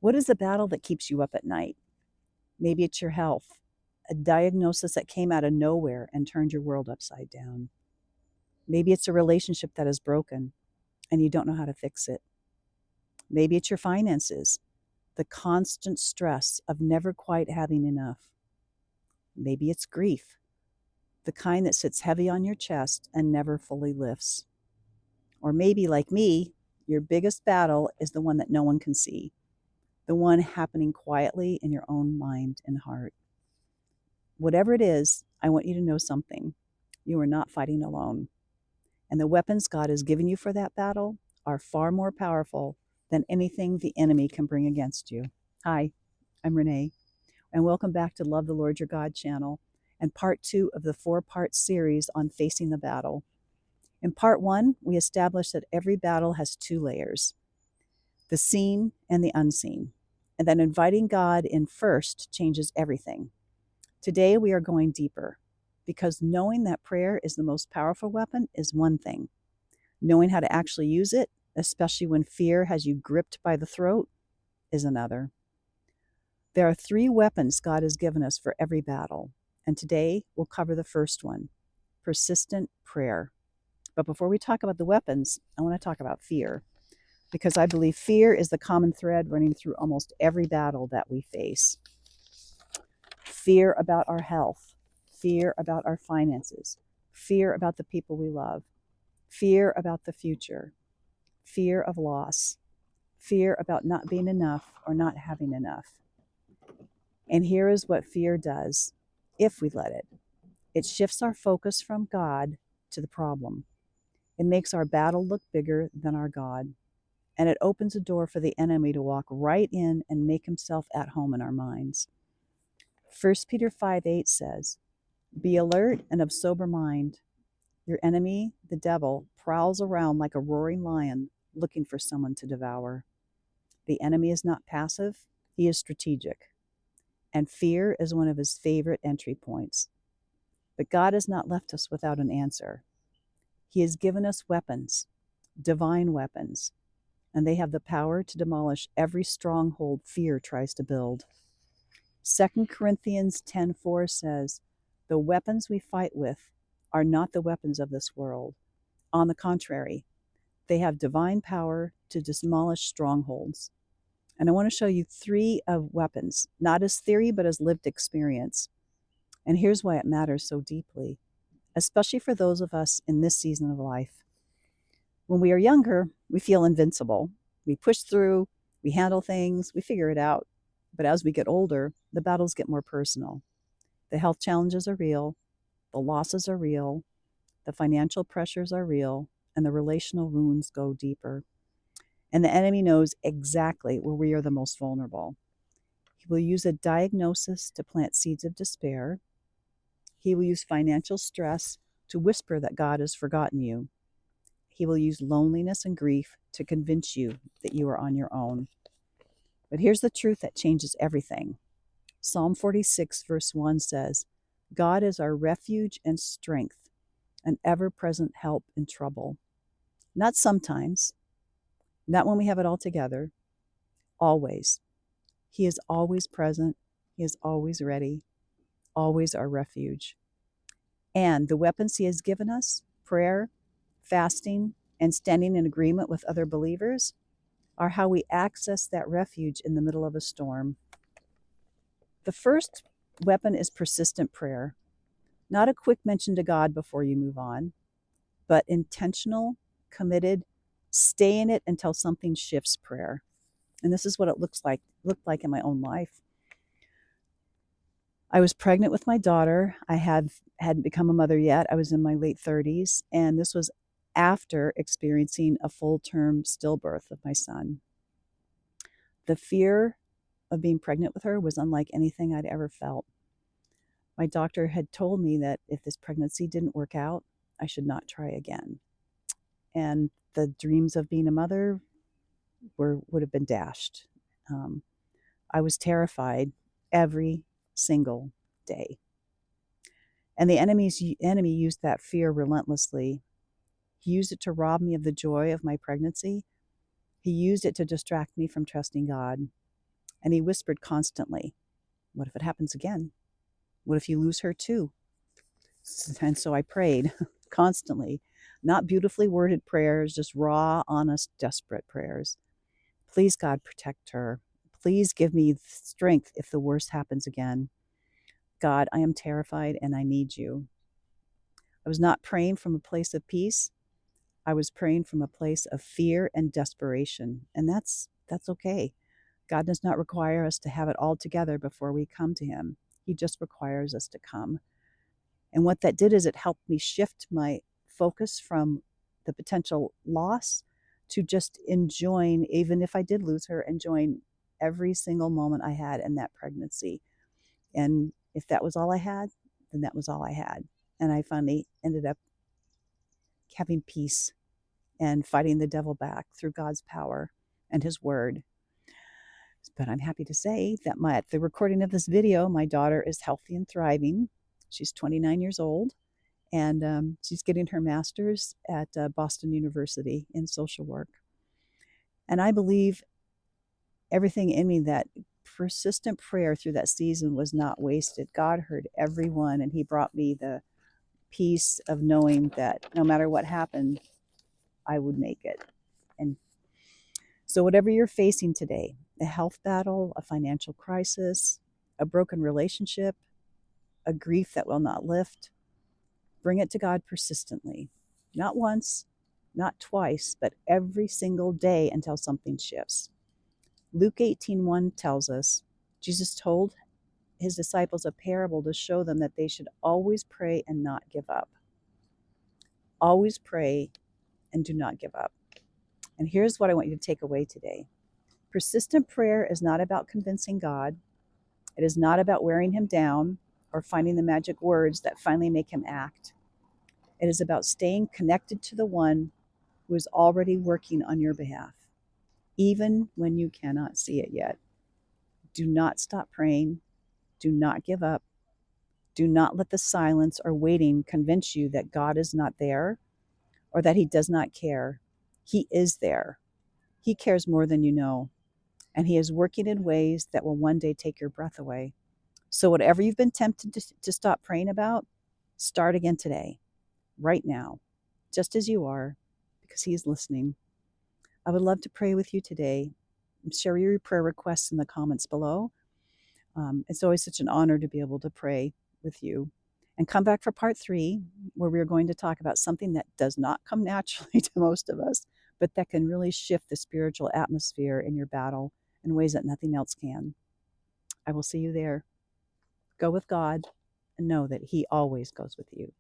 What is the battle that keeps you up at night? Maybe it's your health, a diagnosis that came out of nowhere and turned your world upside down. Maybe it's a relationship that is broken and you don't know how to fix it. Maybe it's your finances, the constant stress of never quite having enough. Maybe it's grief, the kind that sits heavy on your chest and never fully lifts. Or maybe, like me, your biggest battle is the one that no one can see, the one happening quietly in your own mind and heart. Whatever it is, I want you to know something. You are not fighting alone. And the weapons God has given you for that battle are far more powerful than anything the enemy can bring against you. Hi, I'm Renee, and welcome back to Love the Lord Your God channel and part 2 of the 4-part series on facing the battle. In part 1, we established that every battle has 2 layers, the seen and the unseen, and that inviting God in first changes everything. Today we are going deeper, because knowing that prayer is the most powerful weapon is one thing. Knowing how to actually use it, especially when fear has you gripped by the throat, is another. There are 3 weapons God has given us for every battle, and today we'll cover the first one, persistent prayer. But before we talk about the weapons, I want to talk about fear, because I believe fear is the common thread running through almost every battle that we face. Fear about our health, fear about our finances, fear about the people we love, fear about the future, fear of loss, fear about not being enough or not having enough. And here is what fear does, if we let it. It shifts our focus from God to the problem. It makes our battle look bigger than our God. And it opens a door for the enemy to walk right in and make himself at home in our minds. 1 Peter 5:8 says, "Be alert and of sober mind. Your enemy, the devil, prowls around like a roaring lion looking for someone to devour." The enemy is not passive, he is strategic. And fear is one of his favorite entry points. But God has not left us without an answer. He has given us weapons, divine weapons, and they have the power to demolish every stronghold fear tries to build. 2 Corinthians 10:4 says, "The weapons we fight with are not the weapons of this world. On the contrary, they have divine power to demolish strongholds." And I want to show you 3 of weapons, not as theory, but as lived experience. And here's why it matters so deeply, especially for those of us in this season of life. When we are younger, we feel invincible. We push through, we handle things, we figure it out. But as we get older, the battles get more personal. The health challenges are real, the losses are real, the financial pressures are real, and the relational wounds go deeper. And the enemy knows exactly where we are the most vulnerable. He will use a diagnosis to plant seeds of despair. He will use financial stress to whisper that God has forgotten you. He will use loneliness and grief to convince you that you are on your own. But here's the truth that changes everything. Psalm 46 verse 1 says, "God is our refuge and strength, an ever-present help in trouble." Not sometimes, not when we have it all together, always. He is always present. He is always ready, always our refuge. And the weapons he has given us, prayer, fasting, and standing in agreement with other believers, are how we access that refuge in the middle of a storm. The first weapon is persistent prayer. Not a quick mention to God before you move on, but intentional, committed, stay in it until something shifts prayer. And this is what it looked like in my own life. I was pregnant with my daughter. I hadn't become a mother yet. I was in my late 30s, and this was after experiencing a full-term stillbirth of my son. The fear of being pregnant with her was unlike anything I'd ever felt. My doctor had told me that if this pregnancy didn't work out, I should not try again. And the dreams of being a mother would have been dashed. I was terrified every single day. And the enemy used that fear relentlessly. He used it to rob me of the joy of my pregnancy. He used it to distract me from trusting God. And he whispered constantly, what if it happens again? What if you lose her too? And so I prayed constantly, not beautifully worded prayers, just raw, honest, desperate prayers. Please, God, protect her. Please give me strength if the worst happens again. God, I am terrified and I need you. I was not praying from a place of peace. I was praying from a place of fear and desperation. And that's okay. God does not require us to have it all together before we come to him. He just requires us to come. And what that did is it helped me shift my focus from the potential loss to just enjoying, even if I did lose her, enjoying every single moment I had in that pregnancy. And if that was all I had, then that was all I had. And I finally ended up having peace and fighting the devil back through God's power and his word. But I'm happy to say that at the recording of this video, my daughter is healthy and thriving. She's 29 years old, and she's getting her master's at Boston University in social work. And I believe everything in me that persistent prayer through that season was not wasted. God heard everyone, and he brought me the peace of knowing that no matter what happened, I would make it. And so whatever you're facing today, a health battle, a financial crisis, a broken relationship, a grief that will not lift, bring it to God persistently. Not once, not twice, but every single day until something shifts. Luke 18:1 tells us, Jesus told his disciples a parable to show them that they should always pray and not give up. Always pray and do not give up. And here's what I want you to take away today. Persistent prayer is not about convincing God. It is not about wearing him down or finding the magic words that finally make him act. It is about staying connected to the one who is already working on your behalf, even when you cannot see it yet. Do not stop praying. Do not give up. Do not let the silence or waiting convince you that God is not there or that he does not care. He is there. He cares more than you know, and he is working in ways that will one day take your breath away. So whatever you've been tempted to stop praying about, start again today, right now, just as you are, because he is listening. I would love to pray with you today. Share your prayer requests in the comments below. It's always such an honor to be able to pray with you. And come back for part 3, where we're going to talk about something that does not come naturally to most of us, but that can really shift the spiritual atmosphere in your battle in ways that nothing else can. I will see you there. Go with God and know that he always goes with you.